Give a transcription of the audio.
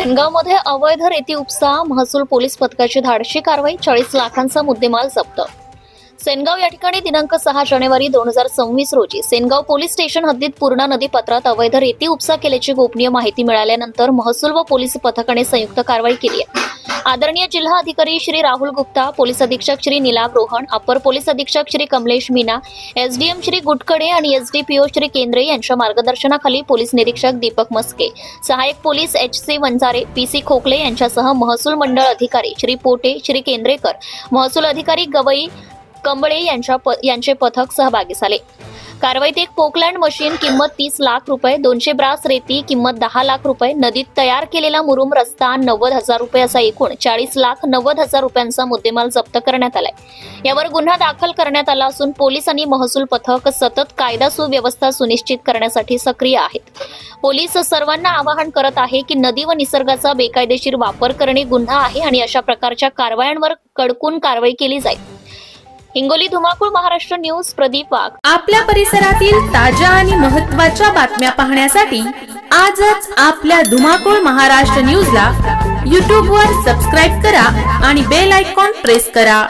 सेनगावमध्ये अवैध रेती उपसा, महसूल पोलीस पथकाची धाडसी कारवाई, 40 लाखांचा मुद्देमाल जप्त। सेनगाव या ठिकाणी दिनांक 6 जानेवारी 2026 रोजी सेनगाव पोलीस स्टेशन हद्दीत पूर्णा नदी पात्रात अवैध रेती उपसा केल्याची गोपनीय माहिती मिळाल्यानंतर महसूल व पोलीस पथकाने संयुक्त कारवाई केली आहे। आदरणीय जिल्हा अधिकारी श्री राहुल गुप्ता, पोलीस अधीक्षक श्री नीलाभ रोहन, अपर पोलीस अधीक्षक श्री कमलेश मीना, एसडीएम श्री गुटकडे आणि एसडीपीओ श्री केंद्रे यांच्या मार्गदर्शनाखाली पोलीस निरीक्षक दीपक मस्के, सहाय्यक पोलीस एचसी वंजारे, पीसी खोकले यांच्यासह महसूल मंडळ अधिकारी श्री पोटे, श्री केंद्रेकर, महसूल अधिकारी गवई कंबळे यांचे पथक सहभागी झाले। कारवाईत एक पोकलँड मशीन किंमत 30 लाख रुपये, 200 ब्रास रेती किंमत 10 लाख रुपये, नदीत तयार केलेला मुरुम रस्ता 90,000 रुपये असा एकूण 40,90,000 रुपयांचा मुद्देमाल जप्त करण्यात आलाय। यावर गुन्हा दाखल करण्यात आला असून पोलीस आणि महसूल पथक सतत कायदा सुव्यवस्था सुनिश्चित करण्यासाठी सक्रिय आहेत। पोलीस सर्वांना आवाहन करत आहे की नदी व निसर्गाचा बेकायदेशीर वापर करणे गुन्हा आहे आणि अशा प्रकारच्या कारवायांवर कडकून कारवाई केली जाईल। हिंगोली धुमाकूळ महाराष्ट्र न्यूज प्रदीप वाघ। आपल्या परिसरातील ताज्या आणि महत्त्वाच्या बातम्या पाहण्यासाठी आजच आपल्या धुमाकूळ महाराष्ट्र न्यूजला YouTube वर सबस्क्राइब करा आणि बेल आयकॉन प्रेस करा।